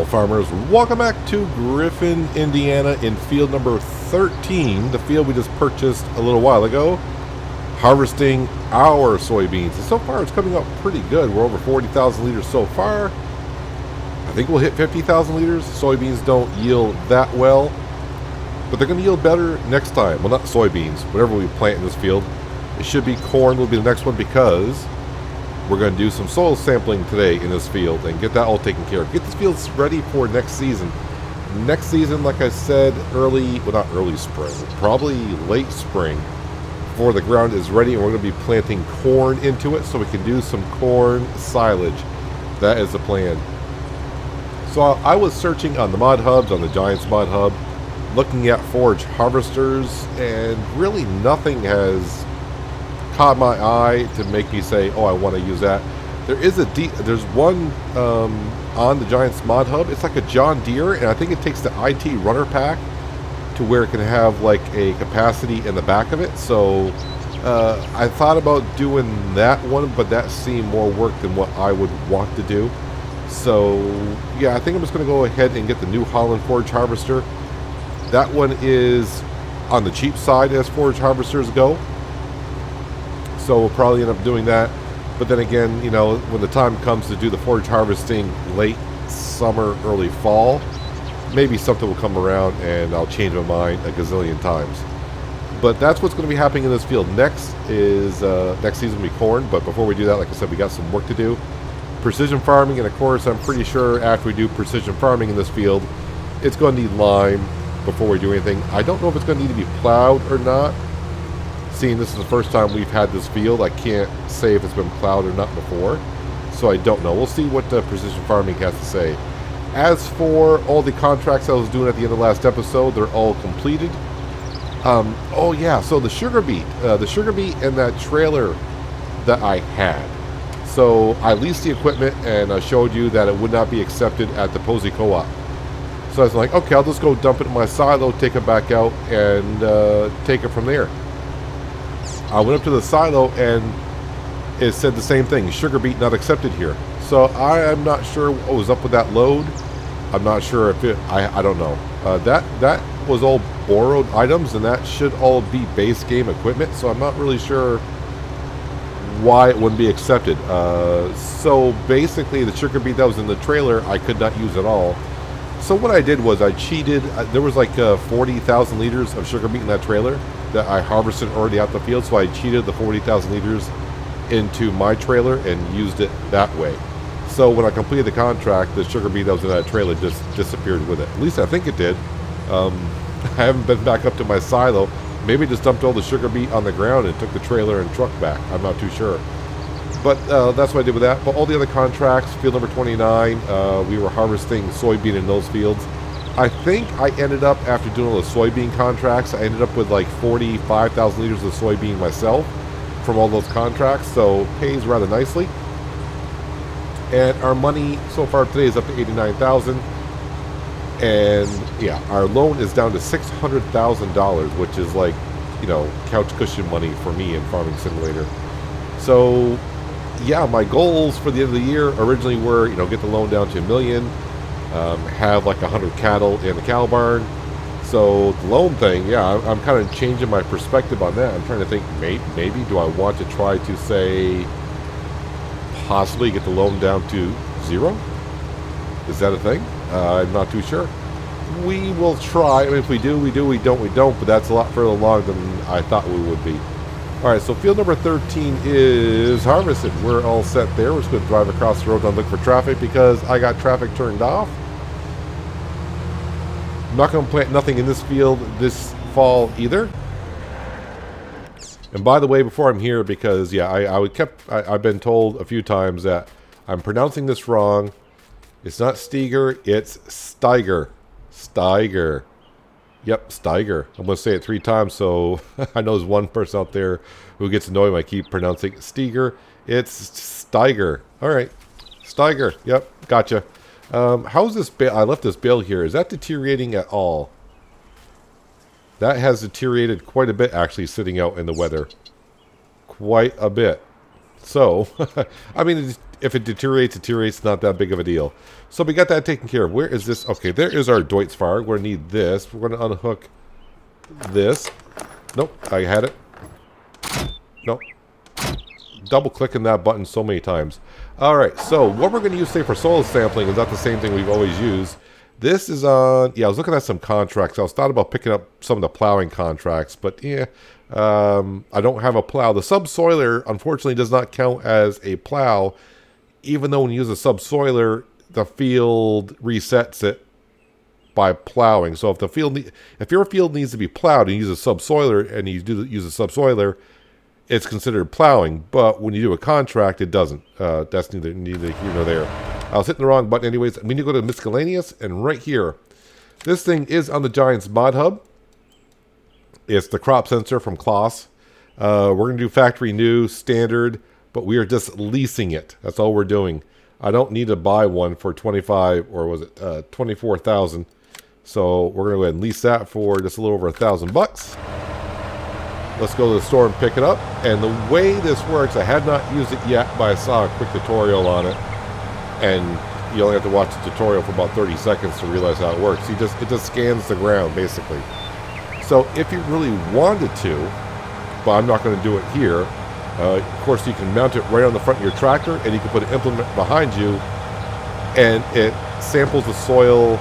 farmers, welcome back to Griffin, Indiana in field number 13, the field we just purchased a little while ago, harvesting our soybeans. And so far it's coming out pretty good. We're over 40,000 liters so far. I think we'll hit 50,000 liters. Soybeans don't yield that well, but they're going to yield better next time. Well, not soybeans, whatever we plant in this field. It should be corn will be the next one, because we're going to do some soil sampling today in this field and get that all taken care of. Get this field ready for next season. Next season, like I said, well, not early spring, probably late spring, before the ground is ready, and we're going to be planting corn into it so we can do some corn silage. That is the plan. So I was searching on the mod hubs, on the Giants mod hub, looking at forage harvesters, and really nothing has caught my eye to make me say, oh, I want to use that. There's one on the Giants mod hub. It's like a John Deere, and I think it takes the IT runner pack to where it can have like a capacity in the back of it. So I thought about doing that one, but that seemed more work than what I would want to do. So yeah, I think I'm just going to go ahead and get the New Holland forage harvester. That one is on the cheap side as forage harvesters go. So we'll probably end up doing that. But then again, you know, when the time comes to do the forage harvesting late summer, early fall, maybe something will come around and I'll change my mind a gazillion times. But that's what's going to be happening in this field. Next season will be corn. But before we do that, like I said, we got some work to do. Precision farming, and of course, I'm pretty sure after we do precision farming in this field, it's going to need lime before we do anything. I don't know if it's going to need to be plowed or not. Seeing this is the first time we've had this field, I can't say if it's been plowed or not before, so I don't know. We'll see what precision farming has to say. As for all the contracts I was doing at the end of the last episode, they're all completed. Oh yeah, so the sugar beet and that trailer that I had. So I leased the equipment, and I showed you that it would not be accepted at the Posey Co-op. So I was like, okay, I'll just go dump it in my silo, take it back out, and take it from there. I went up to the silo, and it said the same thing, sugar beet not accepted here. So I am not sure what was up with that load. I'm not sure if I don't know. That was all borrowed items, and that should all be base game equipment, so I'm not really sure why it wouldn't be accepted. So basically, the sugar beet that was in the trailer, I could not use at all. So what I did was I cheated. There was like 40,000 liters of sugar beet in that trailer that I harvested already out the field, so I cheated the 40,000 liters into my trailer and used it that way. So when I completed the contract, the sugar beet that was in that trailer just disappeared with it. At least I think it did. I haven't been back up to my silo. Maybe just dumped all the sugar beet on the ground and took the trailer and truck back. I'm not too sure. But that's what I did with that. But all the other contracts, field number 29, we were harvesting soybean in those fields. I think I ended up, after doing all the soybean contracts, I ended up with like 45,000 liters of soybean myself from all those contracts. So it pays rather nicely. And our money so far today is up to 89,000. And yeah, our loan is down to $600,000, which is like, you know, couch cushion money for me in Farming Simulator. So yeah, my goals for the end of the year originally were, you know, get the loan down to $1 million, have like 100 cattle in the cow barn. So the loan thing, yeah, I'm kind of changing my perspective on that. I'm trying to think, maybe do I want to try to say possibly get the loan down to 0? Is that a thing? I'm not too sure. We will try. I mean, if we do, we do. We don't, we don't. But that's a lot further along than I thought we would be. All right, so field number 13 is harvested. We're all set there. We're just going to drive across the road and look for traffic because I got traffic turned off. I'm not going to plant nothing in this field this fall either. And by the way, before I'm here, because yeah, I've been told a few times that I'm pronouncing this wrong. It's not Steger, it's Steiger. Steiger. Yep, Steiger. I'm going to say it 3 times, so I know there's one person out there who gets annoyed when I keep pronouncing Steger. It's Steiger. All right, Steiger. Yep, gotcha. How's this bale? I left this bale here. Is that deteriorating at all? That has deteriorated quite a bit, actually, sitting out in the weather. Quite a bit. So, I mean, if it deteriorates, it's not that big of a deal. So we got that taken care of. Where is this? Okay, there is our Deutz fire. We're going to need this. We're going to unhook this. Nope, I had it. Nope. Double clicking that button so many times. Alright, so what we're going to use today for soil sampling is not the same thing we've always used. This is on, yeah, I was looking at some contracts. I was thought about picking up some of the plowing contracts, but yeah, I don't have a plow. The subsoiler, unfortunately, does not count as a plow, even though when you use a subsoiler, the field resets it by plowing. So if your field needs to be plowed and you use a subsoiler and you use a subsoiler, it's considered plowing. But when you do a contract, it doesn't. That's neither here nor there. I was hitting the wrong button anyways. We need to go to miscellaneous, and right here, this thing is on the Giants mod hub. It's the crop sensor from Kloss. We're going to do factory new, standard, but we are just leasing it. That's all we're doing. I don't need to buy one for 25, or was it 24,000. So we're going to go ahead and lease that for just a little over $1,000. Let's go to the store and pick it up. And the way this works, I had not used it yet, but I saw a quick tutorial on it. And you only have to watch the tutorial for about 30 seconds to realize how it works. It just scans the ground, basically. So if you really wanted to, but I'm not going to do it here, of course you can mount it right on the front of your tractor, and you can put an implement behind you, and it samples the soil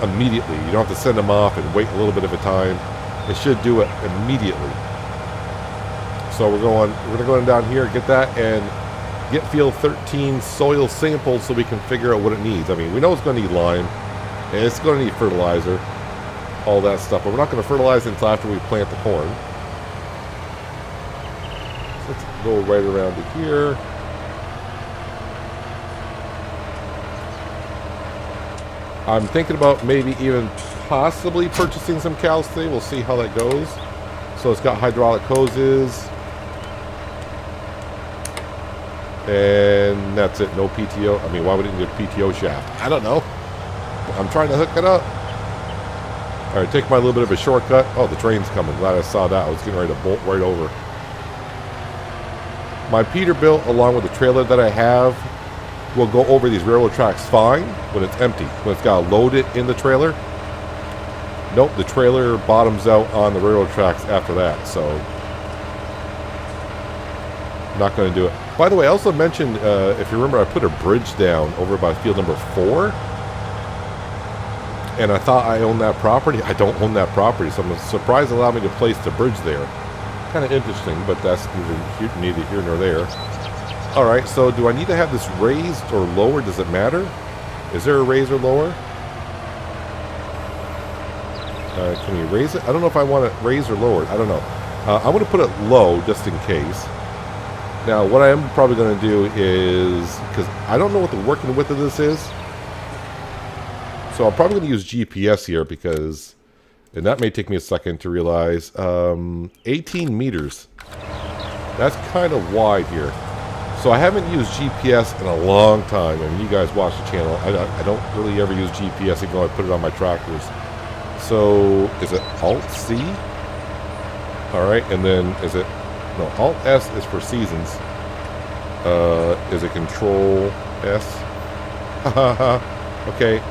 immediately. You don't have to send them off and wait a little bit of a time. It should do it immediately. So we're going to go down here, get that, and get field 13 soil samples so we can figure out what it needs. I mean, we know it's going to need lime, and it's going to need fertilizer, all that stuff, but we're not going to fertilize it until after we plant the corn. So let's go right around to here. I'm thinking about maybe even possibly purchasing some cows today. We'll see how that goes. So it's got hydraulic hoses. And that's it, no PTO. I mean, why would it need a PTO shaft? I don't know. I'm trying to hook it up. All right, take my little bit of a shortcut. Oh, the train's coming. Glad I saw that. I was getting ready to bolt right over. My Peterbilt, along with the trailer that I have, will go over these railroad tracks fine when it's empty. When it's got to load it in the trailer. Nope, the trailer bottoms out on the railroad tracks after that, so not going to do it. By the way, I also mentioned, if you remember, I put a bridge down over by field number 4. And I thought I owned that property. I don't own that property, so I'm surprised they allowed me to place the bridge there. Kind of interesting, but that's neither here nor there. Alright, so do I need to have this raised or lower? Does it matter? Is there a raise or lower? Can we raise it? I don't know if I want it raised or lowered. I don't know. I'm going to put it low just in case. Now, what I am probably going to do is, because I don't know what the working width of this is, so I'm probably going to use GPS here because, and that may take me a second to realize, 18 meters. That's kind of wide here. So I haven't used GPS in a long time. I mean, you guys watch the channel. I don't really ever use GPS, even though I put it on my tractors. So, is it Alt-C? Alright, and then is it... No, Alt-S is for seasons. Is it Control-S? Okay.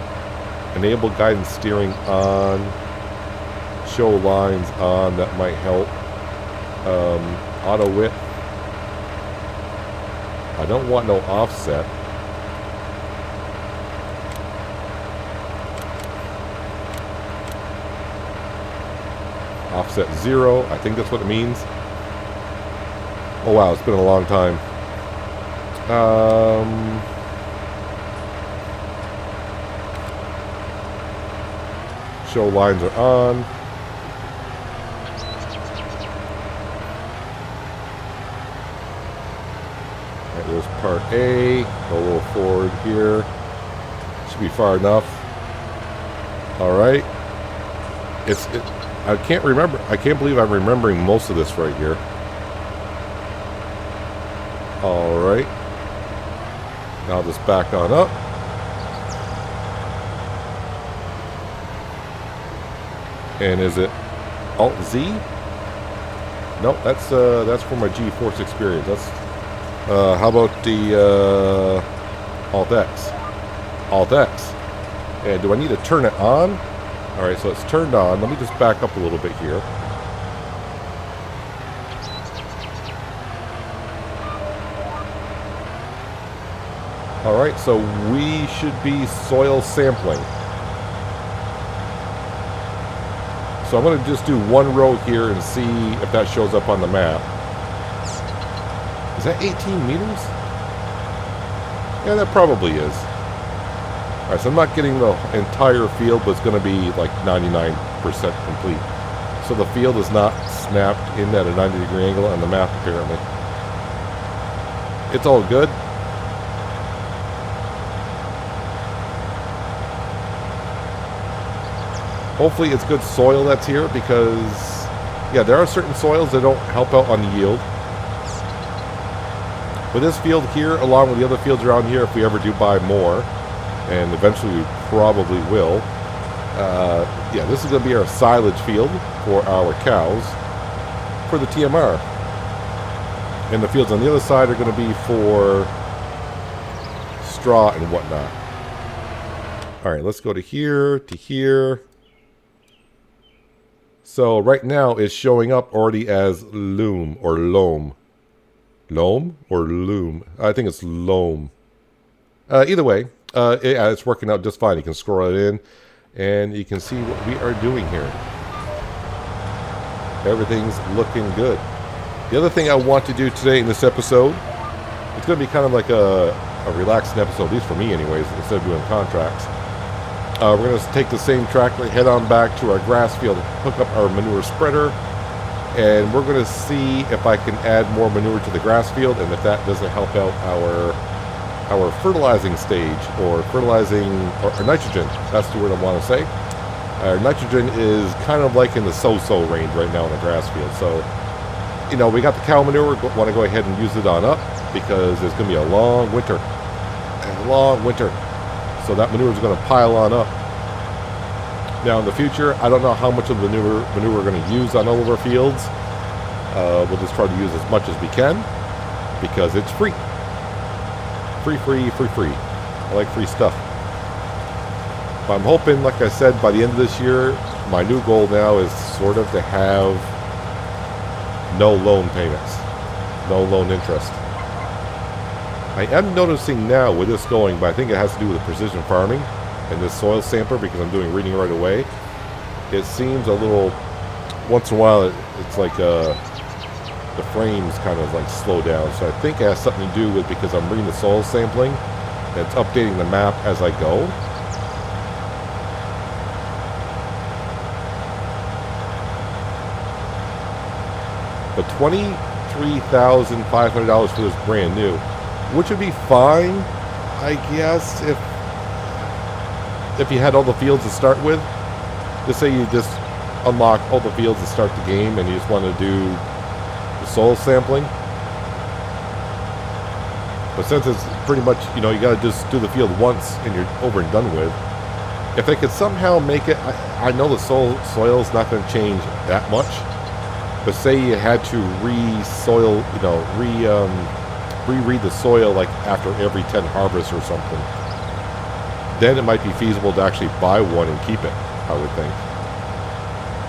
Enable guidance steering on. Show lines on. That might help. Auto width. I don't want no offset. Offset 0. I think that's what it means. Oh wow, it's been a long time. Show lines are on. Right, there's part A. Go a little forward here. Should be far enough. Alright. I can't remember. I can't believe I'm remembering most of this right here. Alright. Now just back on up. And is it Alt-Z? Nope, that's for my GeForce experience. How about the Alt X? Alt X. And do I need to turn it on? Alright, so it's turned on. Let me just back up a little bit here. Alright, so we should be soil sampling. So I'm going to just do one row here and see if that shows up on the map. Is that 18 meters? Yeah, that probably is. Alright, so I'm not getting the entire field, but it's going to be like 99% complete. So the field is not snapped in at a 90-degree angle on the map, apparently. It's all good. Hopefully it's good soil that's here because, yeah, there are certain soils that don't help out on the yield. But this field here, along with the other fields around here, if we ever do buy more, and eventually we probably will, yeah, this is going to be our silage field for our cows for the TMR. And the fields on the other side are going to be for straw and whatnot. Alright, let's go to here, to here. So right now it's showing up already as loam or loam. Loam or loom? I think it's loam. Either way, it's working out just fine. You can scroll it in and you can see what we are doing here. Everything's looking good. The other thing I want to do today in this episode, it's going to be kind of like a relaxing episode, at least for me anyways, instead of doing contracts. We're going to take the same tractor, head on back to our grass field, hook up our manure spreader, and we're going to see if I can add more manure to the grass field, and if that doesn't help out our fertilizing stage, or fertilizing, or nitrogen. That's the word I want to say. Our nitrogen is kind of like in the so-so range right now in the grass field. So, you know, we got the cow manure. We want to go ahead and use it on up because it's going to be a long winter. A long winter. So that manure is going to pile on up. Now in the future, I don't know how much of the manure we're going to use on all of our fields. We'll just try to use as much as we can because it's free. Free. I like free stuff. But I'm hoping, like I said, by the end of this year, my new goal now is sort of to have no loan payments, no loan interest. I am noticing now with this going, but I think it has to do with the precision farming and this soil sampler because I'm doing reading right away. It seems a little, once in a while, it's like the frames kind of like slow down. So I think it has something to do with because I'm reading the soil sampling and it's updating the map as I go. But $23,500 for this brand new, which would be fine, I guess, if you had all the fields to start with. Just say you just unlock all the fields to start the game and you just want to do the soil sampling. But since it's pretty much, you know, you got to just do the field once and you're over and done with. If they could somehow make it, I know the soil's not going to change that much. But say you had to re-soil, you know, re-read the soil like after every 10 harvests or something. Then it might be feasible to actually buy one and keep it, I would think.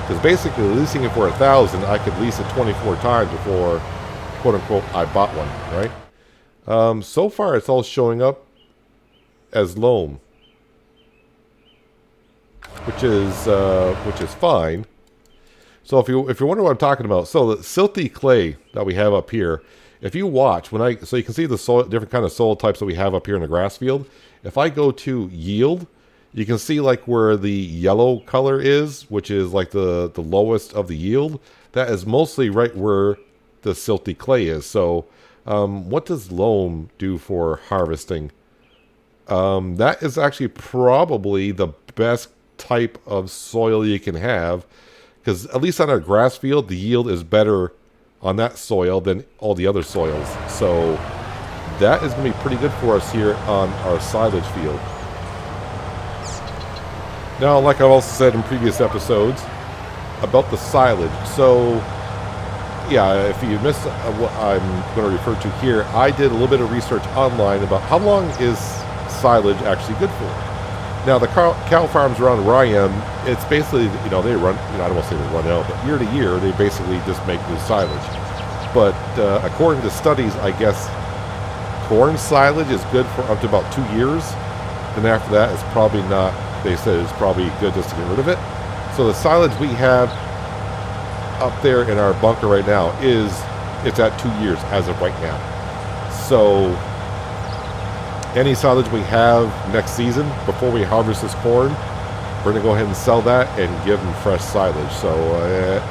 Because basically leasing it for $1,000, I could lease it 24 times before, quote unquote, I bought one, right? So far it's all showing up as loam, which is fine. So if you wonder what I'm talking about, so the silty clay that we have up here, if you watch, so you can see the soil, different kind of soil types that we have up here in the grass field. If I go to yield, you can see like where the yellow color is, which is like the lowest of the yield. That is mostly right where the silty clay is. So what does loam do for harvesting? That is actually probably the best type of soil you can have. Because at least on our grass field, the yield is better on that soil than all the other soils. So that is going to be pretty good for us here on our silage field. Now, like I've also said in previous episodes about the silage. So yeah, if you missed what I'm going to refer to here, I did a little bit of research online about how long is silage actually good for. Now, the cow farms around where I am, it's basically, they run, I don't want to say they run out, but year to year, they basically just make new silage. But according to studies, I guess corn silage is good for up to about 2 years. Then after that, it's probably not, they said it's probably good just to get rid of it. So the silage we have up there in our bunker right now it's at 2 years as of right now. So any silage we have next season before we harvest this corn, we're going to go ahead and sell that and give them fresh silage. So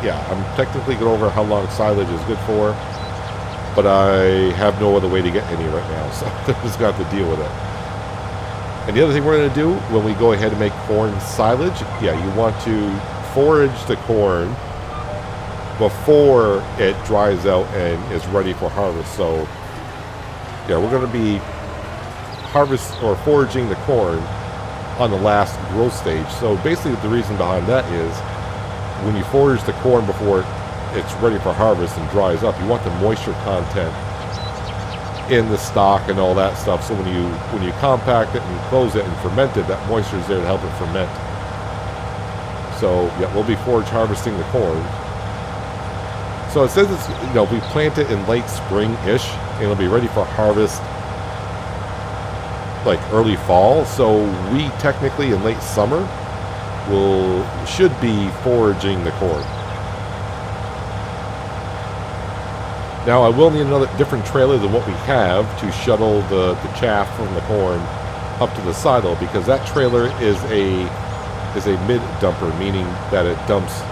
yeah, I'm technically going over how long silage is good for, but I have no other way to get any right now, so I just got to deal with it. And the other thing we're going to do when we go ahead and make corn silage, yeah, you want to forage the corn before it dries out and is ready for harvest. So yeah, we're going to be foraging the corn on the last growth stage. So basically the reason behind that is when you forage the corn before it's ready for harvest and dries up, you want the moisture content in the stalk and all that stuff. So when you compact it and close it and ferment it, that moisture is there to help it ferment. So yeah, we'll be forage harvesting the corn. So it says it's, we plant it in late spring-ish, and it'll be ready for harvest like early fall. So we technically in late summer should be foraging the corn. Now I will need another different trailer than what we have to shuttle the chaff from the corn up to the silo, because that trailer is a mid dumper, meaning that it dumps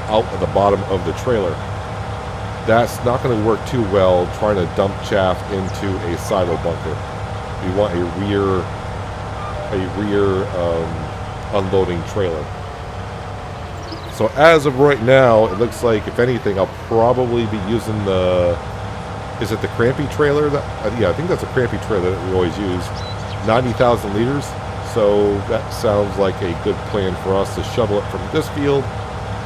out at the bottom of the trailer. That's not going to work too well trying to dump chaff into a silo bunker. We want a rear unloading trailer. So as of right now, it looks like, if anything, I'll probably be using is it the crampy trailer? Yeah, I think that's a crampy trailer that we always use. 90,000 liters. So that sounds like a good plan for us to shuttle it from this field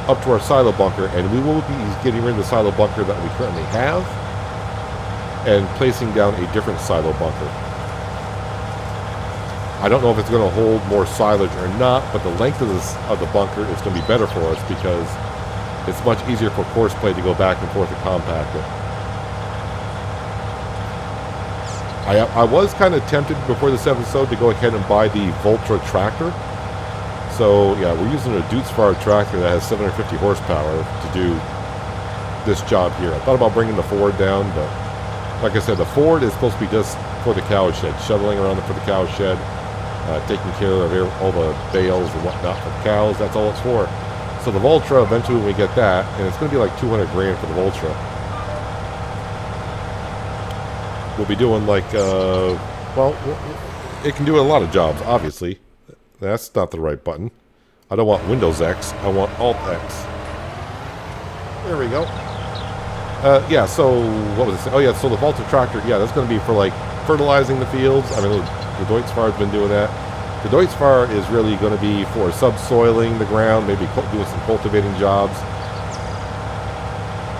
up to our silo bunker, and we will be getting rid of the silo bunker that we currently have and placing down a different silo bunker. I don't know if it's going to hold more silage or not, but the length of the bunker is going to be better for us because it's much easier for course play to go back and forth and compact it. I was kind of tempted before this episode to go ahead and buy the Voltra tractor. So yeah, we're using a Dutzfar tractor that has 750 horsepower to do this job here. I thought about bringing the Ford down, but like I said, the Ford is supposed to be just for the cow shed, shuttling around for the cow shed, taking care of all the bales and whatnot for the cows. That's all it's for. So the Voltra, eventually when we get that, and it's going to be like 200 grand for the Voltra. We'll be doing like, well, it can do a lot of jobs, obviously. That's not the right button. I don't want Windows X. I want Alt X. There we go. Yeah, so what was it? Oh, yeah, so the Volta tractor, yeah, that's going to be for, like, fertilizing the fields. I mean, the Dutzfar has been doing that. The Dutzfar is really going to be for subsoiling the ground, maybe doing some cultivating jobs.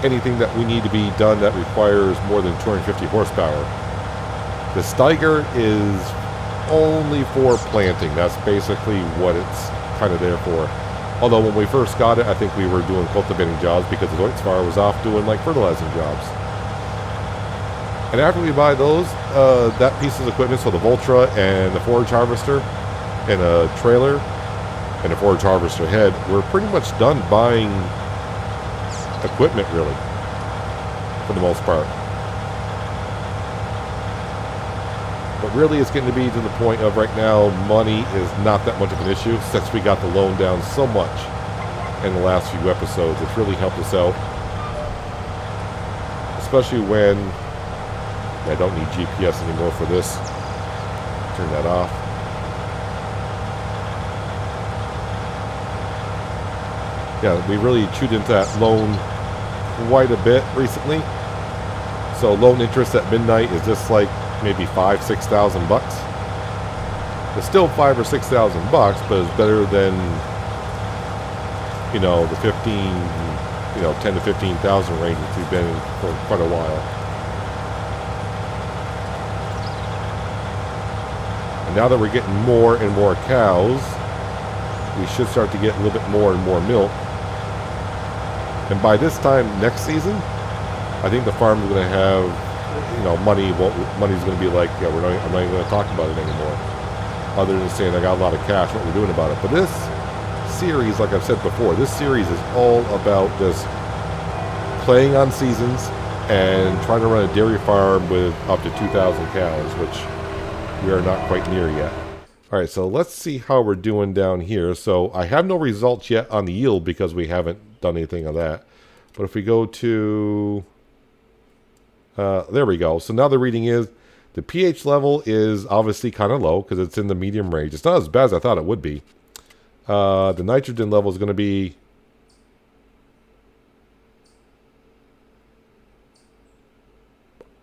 Anything that we need to be done that requires more than 250 horsepower. The Steiger is only for planting. That's basically what it's kind of there for. Although when we first got it, I think we were doing cultivating jobs because the Dutzfar was off doing like fertilizing jobs. And after we buy those, that piece of equipment, so the Voltra and the forage harvester and a trailer and a forage harvester head, we're pretty much done buying equipment, really, for the most part. But really, it's getting to be to the point of right now, money is not that much of an issue since we got the loan down so much in the last few episodes. It's really helped us out. Especially when I don't need GPS anymore for this. Turn that off. Yeah, we really chewed into that loan quite a bit recently. So loan interest at midnight is just like maybe $5,000-6,000. It's still $5,000 or $6,000, but it's better than, you know, the 15, you know, 10 to 15,000 range, which we've been in for quite a while. And now that we're getting more and more cows, we should start to get a little bit more and more milk. And by this time next season, I think the farm is going to have, you know, money's going to be like, yeah, I'm not even going to talk about it anymore. Other than saying I got a lot of cash, what we're doing about it. But this series, like I've said before, this series is all about just playing on seasons and trying to run a dairy farm with up to 2,000 cows, which we are not quite near yet. All right, so let's see how we're doing down here. So I have no results yet on the yield because we haven't done anything on that. But if we go to, there we go. So now the reading is, the pH level is obviously kind of low because it's in the medium range. It's not as bad as I thought it would be. The nitrogen level is going to be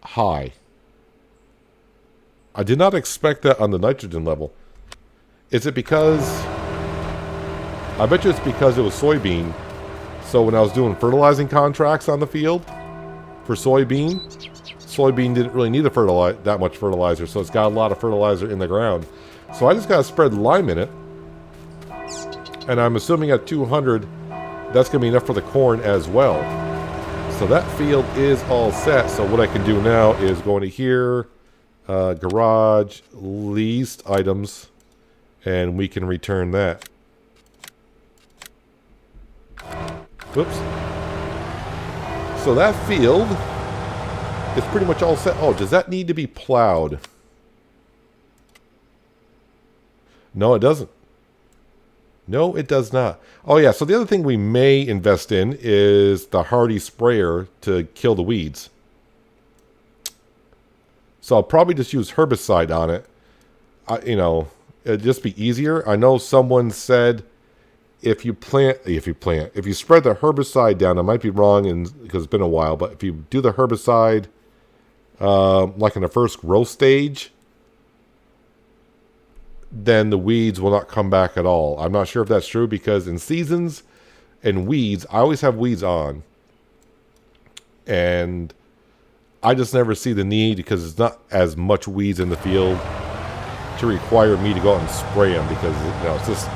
high. I did not expect that on the nitrogen level. Is it because... I bet you it's because it was soybean. So when I was doing fertilizing contracts on the field for soybean didn't really need that much fertilizer, so it's got a lot of fertilizer in the ground. So I just got to spread lime in it. And I'm assuming at 200, that's going to be enough for the corn as well. So that field is all set. So what I can do now is go into here, garage, leased items, and we can return that. Whoops. So that field is pretty much all set. Oh, does that need to be plowed? No, it doesn't. No, it does not. Oh, yeah. So the other thing we may invest in is the Hardy sprayer to kill the weeds. So I'll probably just use herbicide on it. You know, it'd just be easier. I know someone said if you spread the herbicide down, I might be wrong because it's been a while, but if you do the herbicide like in the first growth stage, then the weeds will not come back at all. I'm not sure if that's true because in seasons and weeds, I always have weeds on. And I just never see the need because it's not as much weeds in the field to require me to go out and spray them because, you know, it's just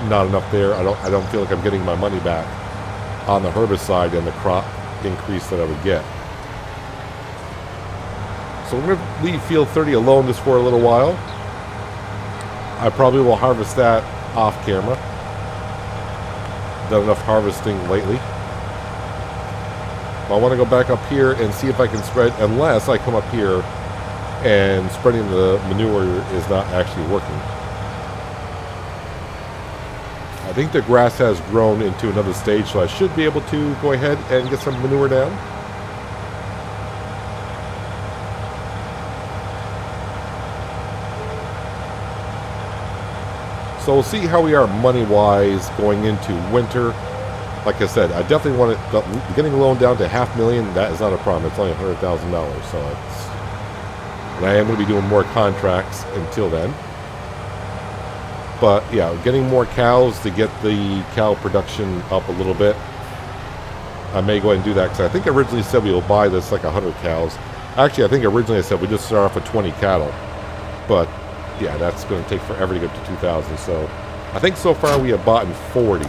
not enough there. I don't feel like I'm getting my money back on the herbicide and the crop increase that I would get. So we're going to leave field 30 alone just for a little while. I probably will harvest that off camera. Done enough harvesting lately. I want to go back up here and see if I can spread, unless I come up here and spreading the manure is not actually working. I think the grass has grown into another stage, so I should be able to go ahead and get some manure down. So we'll see how we are money-wise going into winter. Like I said, I definitely want it, getting a loan down to $500,000, that is not a problem. It's only $100,000, so it's... And I am going to be doing more contracts until then. But, yeah, getting more cows to get the cow production up a little bit. I may go ahead and do that, because I think I originally said we will buy this like 100 cows. Actually, I think originally I said we just start off with 20 cattle. But, yeah, that's going to take forever to get to 2,000. So, I think so far we have bought in 40.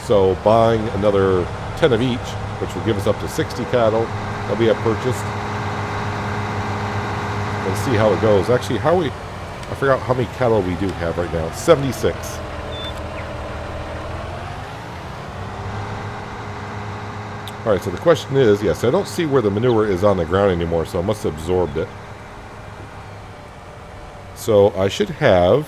So buying another 10 of each, which will give us up to 60 cattle that we have purchased. Let's see how it goes. Actually, I forgot how many cattle we do have right now. 76. All right, so the question is, yes, I don't see where the manure is on the ground anymore, so I must have absorbed it. So I should have...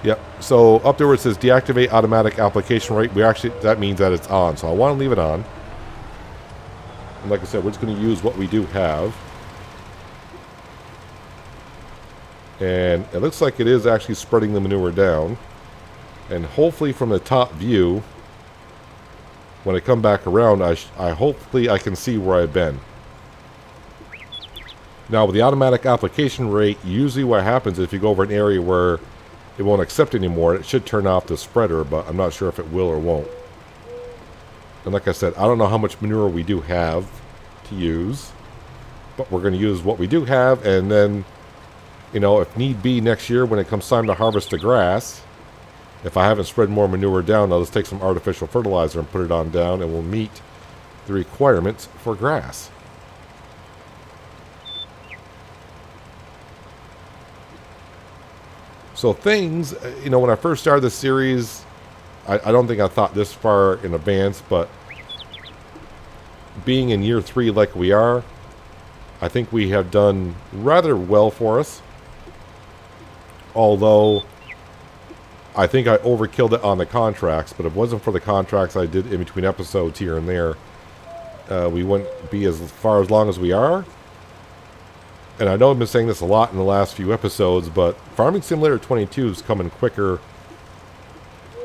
Yep, so up there where it says deactivate automatic application rate, that means that it's on. So I want to leave it on. And like I said, we're just going to use what we do have. And it looks like it is actually spreading the manure down. And hopefully from the top view, when I come back around, hopefully I can see where I've been. Now with the automatic application rate, usually what happens is if you go over an area where it won't accept anymore. It should turn off the spreader, but I'm not sure if it will or won't. And like I said, I don't know how much manure we do have to use, but we're going to use what we do have, and then, you know, if need be next year when it comes time to harvest the grass, if I haven't spread more manure down, I'll just take some artificial fertilizer and put it on down, and we'll meet the requirements for grass. So things, you know, when I first started this series, I don't think I thought this far in advance, but being in year 3 like we are, I think we have done rather well for us. Although, I think I overkilled it on the contracts, but if it wasn't for the contracts I did in between episodes here and there, we wouldn't be as far as long as we are. And I know I've been saying this a lot in the last few episodes, but Farming Simulator 22 is coming quicker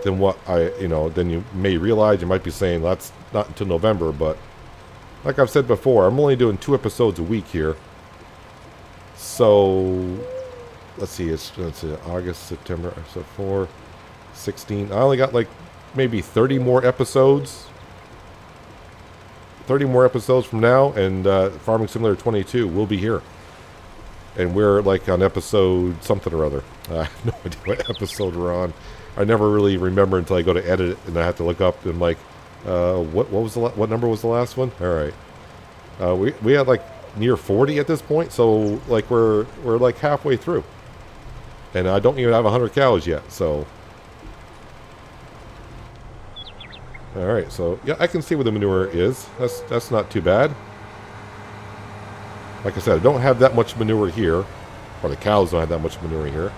than what than you may realize. You might be saying that's not until November, but like I've said before, I'm only doing 2 episodes a week here. So let's see, it's August, September, so 4, 16. I only got like maybe 30 more episodes. 30 more episodes from now, and Farming Simulator 22 will be here. And we're like on episode something or other. I have no idea what episode we're on. I never really remember until I go to edit it, and I have to look up and like, what number was the last one? All right, we had like near 40 at this point, so like we're like halfway through, and I don't even have 100 cows yet. So, all right, so yeah, I can see where the manure is. That's not too bad. Like I said, I don't have that much manure here, or the cows don't have that much manure here.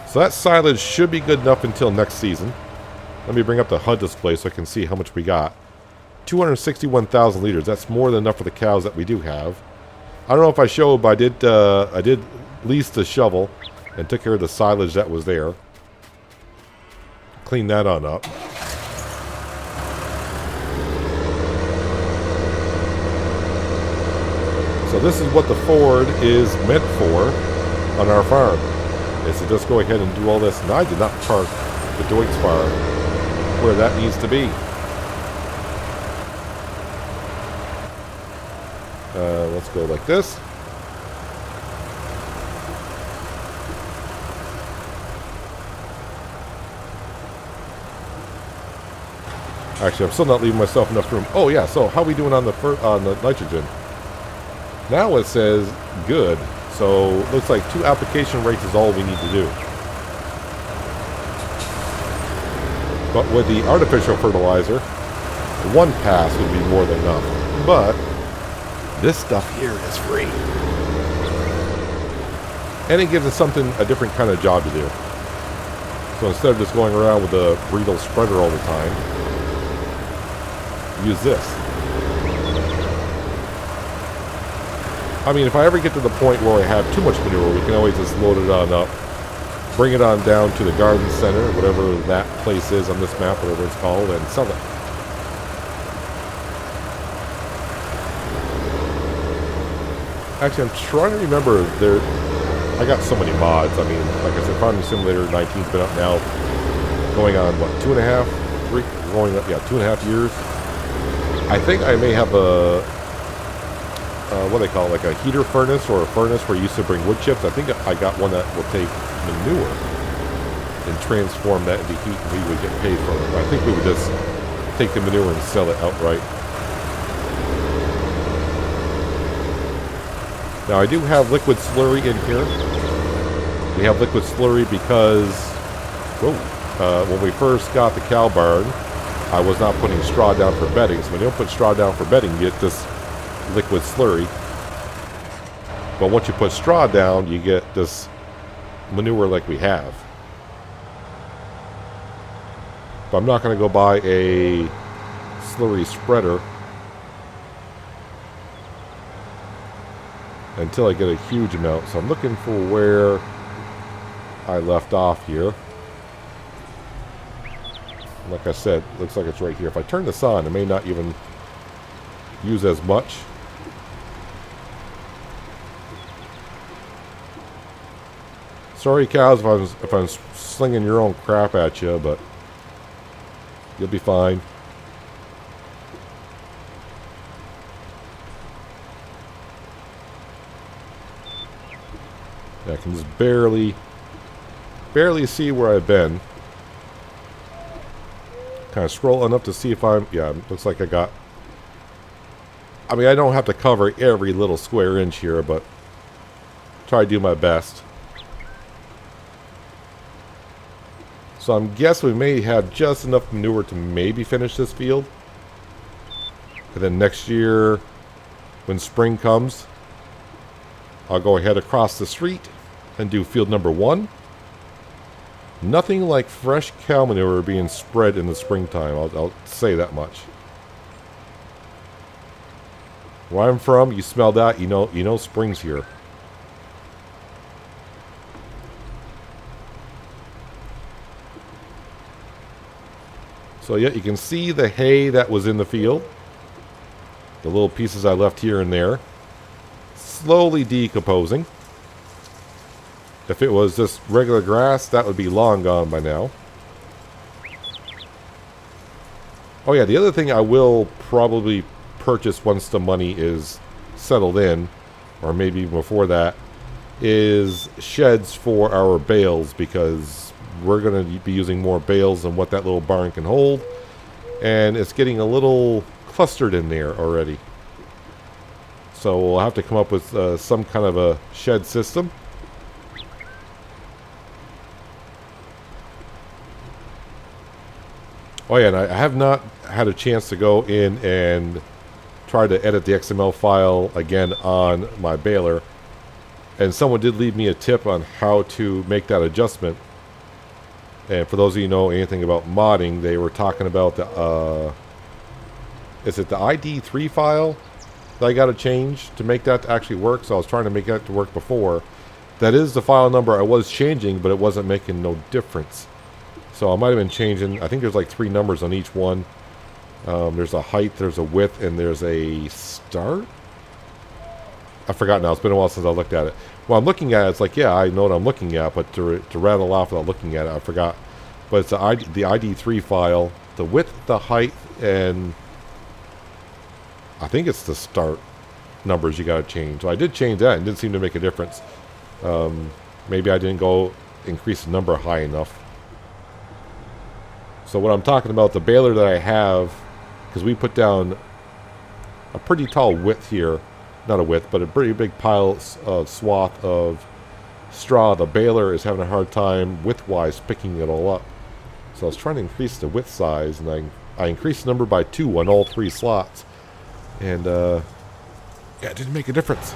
So that silage should be good enough until next season. Let me bring up the HUD display so I can see how much we got. 261,000 liters. That's more than enough for the cows that we do have. I don't know if I showed, but I did lease the shovel and took care of the silage that was there. Clean that on up. So this is what the Ford is meant for on our farm, is to just go ahead and do all this. And I did not park the Deutz farm where that needs to be. Let's go like this. Actually, I'm still not leaving myself enough room. Oh yeah, so how are we doing on the nitrogen? Now it says good, so looks like 2 application rates is all we need to do. But with the artificial fertilizer, 1 pass would be more than enough. But this stuff here is free. And it gives us a different kind of job to do. So instead of just going around with a Breedle spreader all the time, use this. I mean, if I ever get to the point where I have too much manure, we can always just load it on up, bring it on down to the garden center, whatever that place is on this map, whatever it's called, and sell it. Actually, I'm trying to remember, I got so many mods. I mean, like I said, Farming Simulator 19's been up now, going on, what, 2.5, 3, going up, yeah, 2.5 years. I think I may have a, what do they call it, like a heater furnace, or a furnace where you used to bring wood chips. I think I got one that will take manure and transform that into heat, and we would get paid for it. But I think we would just take the manure and sell it outright. Now I do have liquid slurry in here. We have liquid slurry because, when we first got the cow barn, I was not putting straw down for bedding. So when you don't put straw down for bedding, you get this liquid slurry. But once you put straw down, you get this manure like we have. But I'm not going to go buy a slurry spreader until I get a huge amount. So I'm looking for where I left off here. Like I said, looks like it's right here. If I turn this on, it may not even use as much. Sorry, cows, if I'm slinging your own crap at you, but you'll be fine. I can just barely see where I've been. Kind of scroll enough to see if I'm... Yeah, looks like I got... I mean, I don't have to cover every little square inch here, but try to do my best. So I'm guessing we may have just enough manure to maybe finish this field. And then next year, when spring comes, I'll go ahead across the street and do field number 1. Nothing like fresh cow manure being spread in the springtime. I'll say that much. Where I'm from, you smell that, you know spring's here. So yeah, you can see the hay that was in the field. The little pieces I left here and there. Slowly decomposing. If it was just regular grass, that would be long gone by now. Oh yeah, the other thing I will probably purchase once the money is settled in, or maybe even before that, is sheds for our bales, because we're going to be using more bales than what that little barn can hold, and it's getting a little clustered in there already. So we'll have to come up with some kind of a shed system. Oh yeah, and I have not had a chance to go in and try to edit the XML file again on my baler. And someone did leave me a tip on how to make that adjustment. And for those of you who know anything about modding, they were talking about the, is it the ID3 file that I got to change to make that to actually work? So I was trying to make that to work before. That is the file number I was changing, but it wasn't making no difference. So I might have been changing, I think there's like 3 numbers on each one. There's a height, there's a width, and there's a start? I forgot now, it's been a while since I looked at it. Well, I'm looking at it, it's like, yeah, I know what I'm looking at, but to rattle off without looking at it, I forgot. But it's the ID3 file, the width, the height, and I think it's the start numbers you gotta change. So I did change that, and it didn't seem to make a difference. Maybe I didn't go increase the number high enough. So what I'm talking about, the baler that I have, because we put down a pretty tall width here, not a width, but a pretty big pile of swath of straw. The baler is having a hard time width-wise picking it all up. So I was trying to increase the width size, and I increased the number by 2 on all 3 slots. And yeah, it didn't make a difference.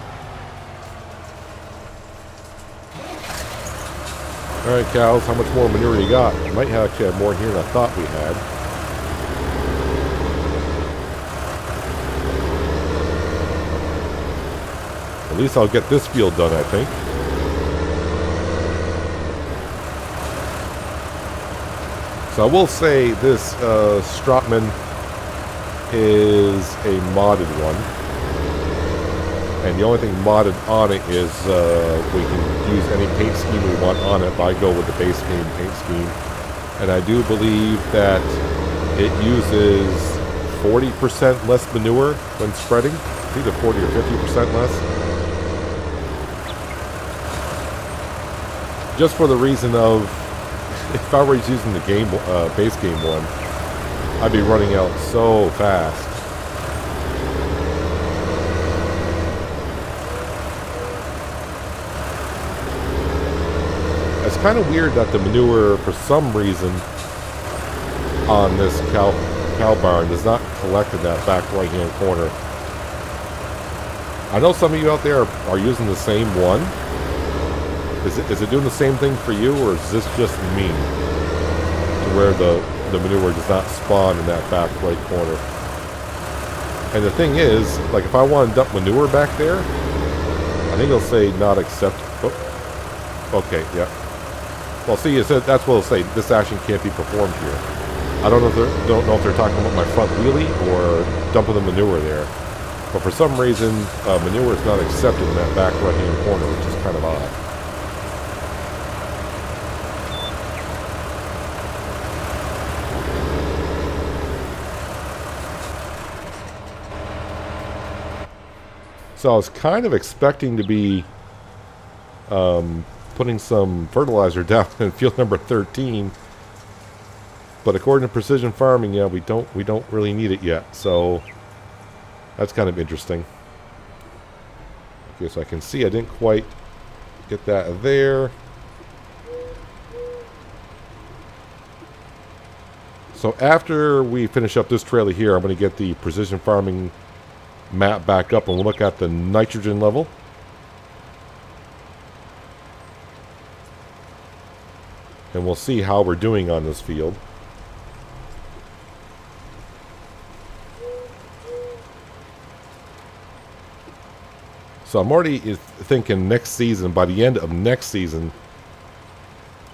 Alright, cows, how much more manure you got? You might actually have more here than I thought we had. At least I'll get this field done, I think. So I will say this Stratman is a modded one. And the only thing modded on it is we can use any paint scheme we want on it, but I go with the base game paint scheme. And I do believe that it uses 40% less manure when spreading. It's either 40 or 50% less. Just for the reason of, if I were using the game base game one, I'd be running out so fast. It's kind of weird that the manure, for some reason, on this cow barn does not collect in that back right-hand corner. I know some of you out there are using the same one. Is it doing the same thing for you, or is this just me? To where the manure does not spawn in that back right corner. And the thing is, like if I want to dump manure back there, I think it'll say not accept. Oh, okay, yeah. Well, see, it said, that's what it'll say. This action can't be performed here. I don't know if they're talking about my front wheelie or dumping the manure there. But for some reason, manure is not accepted in that back right-hand corner, which is kind of odd. So I was kind of expecting to be putting some fertilizer down in field number 13, but according to Precision Farming, yeah, we don't really need it yet. So that's kind of interesting. Okay, so I can see I didn't quite get that there. So after we finish up this trailer here, I'm going to get the Precision Farming map back up and we'll look at the nitrogen level. And we'll see how we're doing on this field. So I'm already thinking next season, by the end of next season,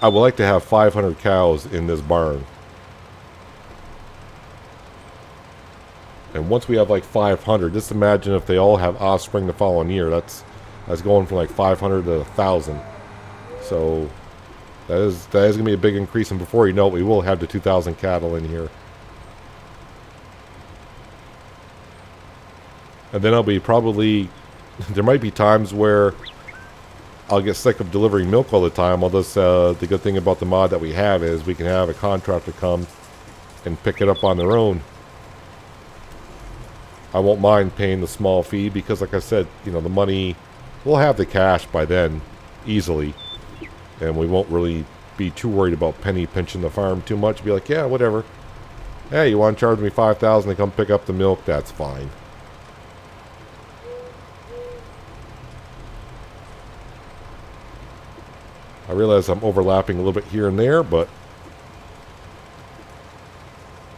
I would like to have 500 cows in this barn. And once we have like 500, just imagine if they all have offspring the following year. That's going from like 500 to 1,000. So that is going to be a big increase, and before you know it, we will have the 2,000 cattle in here. And then I'll be probably, there might be times where I'll get sick of delivering milk all the time. I'll just, the good thing about the mod that we have is we can have a contractor come and pick it up on their own. I won't mind paying the small fee because, like I said, you know, the money, we'll have the cash by then easily. And we won't really be too worried about penny pinching the farm too much. Be like, yeah, whatever. Hey, you want to charge me $5,000 to come pick up the milk? That's fine. I realize I'm overlapping a little bit here and there, but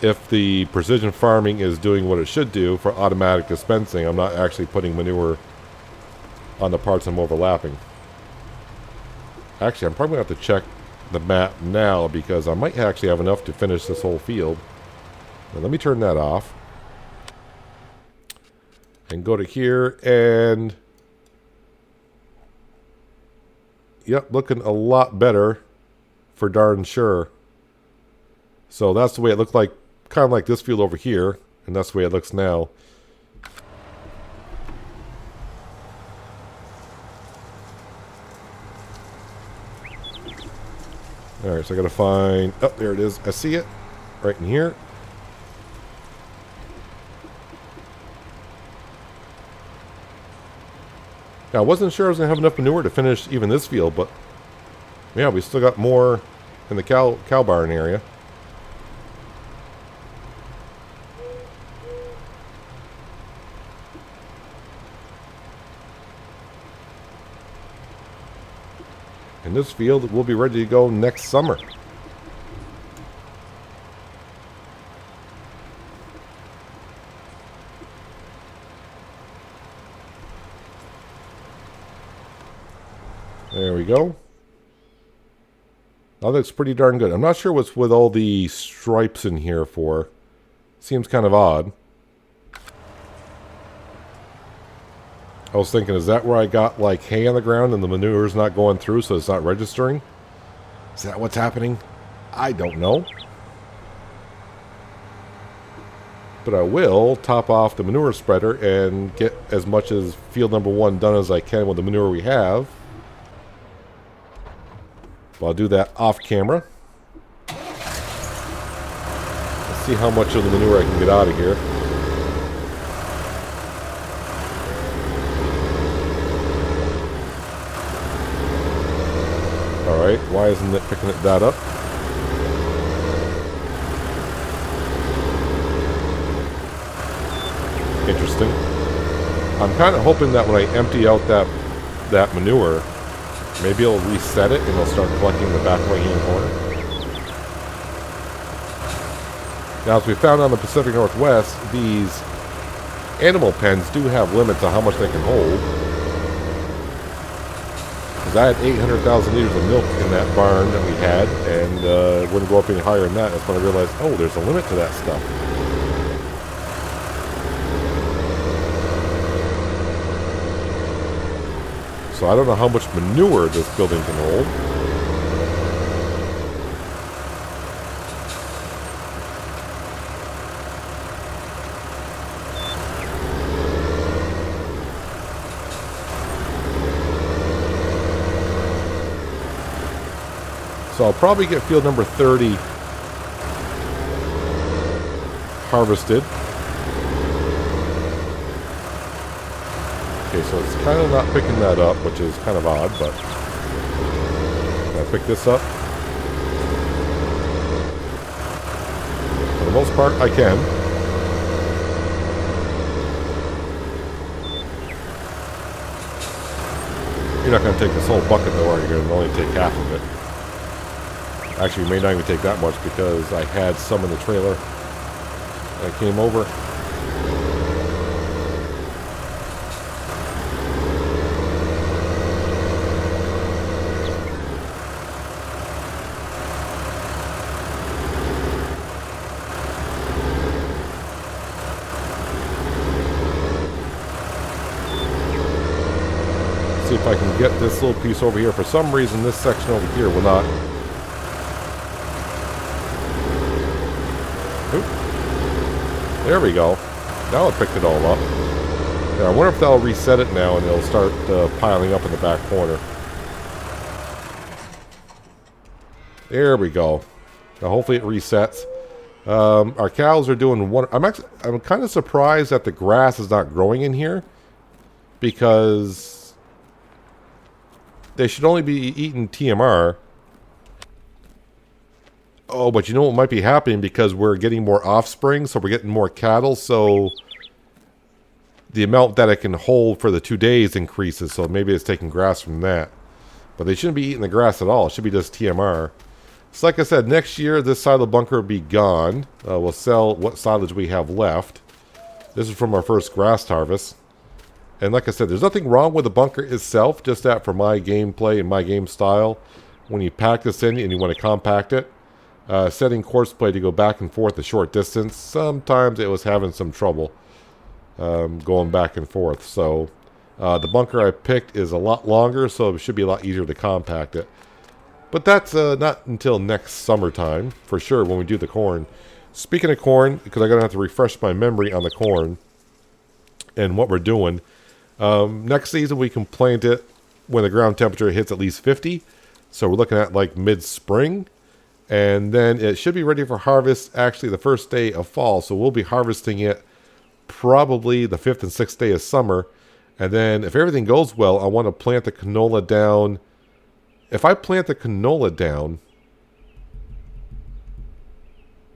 if the precision farming is doing what it should do for automatic dispensing, I'm not actually putting manure on the parts I'm overlapping. Actually, I'm probably going to have to check the map now because I might actually have enough to finish this whole field. Now, let me turn that off. And go to here and... Yep, looking a lot better for darn sure. So that's the way it looked like, kind of like this field over here. And that's the way it looks now. Alright, so I gotta find... Oh, there it is. I see it. Right in here. Now, I wasn't sure I was going to have enough manure to finish even this field, but... Yeah, we still got more in the cow barn area. And this field will be ready to go next summer. There we go. That looks pretty darn good. I'm not sure what's with all the stripes in here for. Seems kind of odd. I was thinking, is that where I got like hay on the ground and the manure's not going through, so it's not registering? Is that what's happening? I don't know. But I will top off the manure spreader and get as much as field number 1 done as I can with the manure we have. Well, I'll do that off camera. Let's see how much of the manure I can get out of here. Alright, why isn't it picking that up? Interesting. I'm kind of hoping that when I empty out that manure, maybe it'll reset it and it'll start collecting the back right-hand corner. Now, as we found on the Pacific Northwest, these animal pens do have limits on how much they can hold. Because I had 800,000 liters of milk in that barn that we had, and it wouldn't go up any higher than that. That's when I realized, oh, there's a limit to that stuff. So I don't know how much manure this building can hold. So I'll probably get field number 30 harvested. Okay, so it's kind of not picking that up, which is kind of odd, but can I pick this up? For the most part, I can. You're not going to take this whole bucket, though, are you? You're going to only take half of it. Actually, you may not even take that much because I had some in the trailer. I came over. See if I can get this little piece over here. For some reason, this section over here will not. Oop. There we go. Now it picked it all up. Yeah, I wonder if that'll reset it now and it'll start piling up in the back corner. There we go. Now hopefully it resets. Our cows are doing one. I'm kind of surprised that the grass is not growing in here, because they should only be eating TMR. Oh, but you know what might be happening, because we're getting more offspring, so we're getting more cattle, so the amount that it can hold for the 2 days increases, so maybe it's taking grass from that. But they shouldn't be eating the grass at all. It should be just TMR. So like I said, next year this side of the bunker will be gone. We'll sell what silage we have left. This is from our first grass harvest. And like I said, there's nothing wrong with the bunker itself, just that for my gameplay and my game style, when you pack this in and you want to compact it, setting course play to go back and forth a short distance, sometimes it was having some trouble going back and forth. So the bunker I picked is a lot longer, so it should be a lot easier to compact it. But that's not until next summertime, for sure, when we do the corn. Speaking of corn, because I'm going to have to refresh my memory on the corn and what we're doing. Next season we can plant it when the ground temperature hits at least 50. So we're looking at like mid-spring. And then it should be ready for harvest actually the first day of fall. So we'll be harvesting it probably the 5th and 6th day of summer. And then if everything goes well, I want to plant the canola down. If I plant the canola down,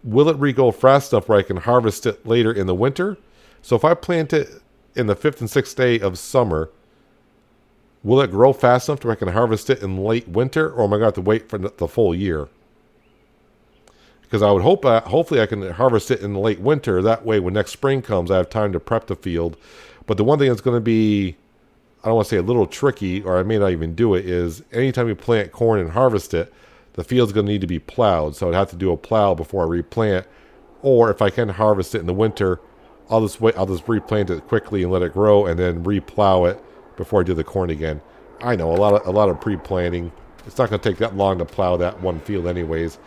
will it re-grow fast enough where I can harvest it later in the winter? So if I plant it in the 5th and 6th day of summer, will it grow fast enough to where I can harvest it in late winter, or am I going to have to wait for the full year? Because I would hope, hopefully I can harvest it in the late winter. That way when next spring comes, I have time to prep the field. But the one thing that's going to be, I don't want to say a little tricky, or I may not even do it, is anytime you plant corn and harvest it, the field's going to need to be plowed. So I'd have to do a plow before I replant. Or if I can harvest it in the winter, I'll just replant it quickly and let it grow, and then replow it before I do the corn again. I know a lot of pre-planting. It's not going to take that long to plow that one field, anyways.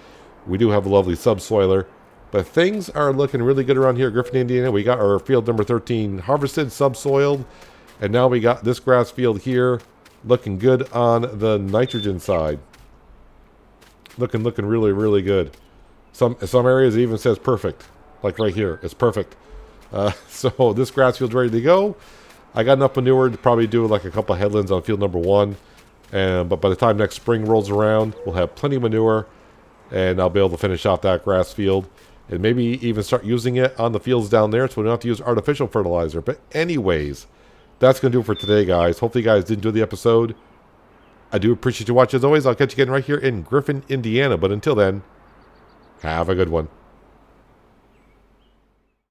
We do have a lovely subsoiler, but things are looking really good around here at Griffin, Indiana. We got our field number 13 harvested, subsoiled, and now we got this grass field here looking good on the nitrogen side. Looking really, really good. Some areas it even says perfect, like right here. It's perfect. So this grass field's ready to go. I got enough manure to probably do like a couple of headlands on field number 1. But by the time next spring rolls around, we'll have plenty of manure, and I'll be able to finish off that grass field and maybe even start using it on the fields down there, so we don't have to use artificial fertilizer. But anyways, that's going to do it for today, guys. Hopefully you guys did enjoy the episode. I do appreciate you watching as always. I'll catch you again right here in Griffin, Indiana. But until then, have a good one.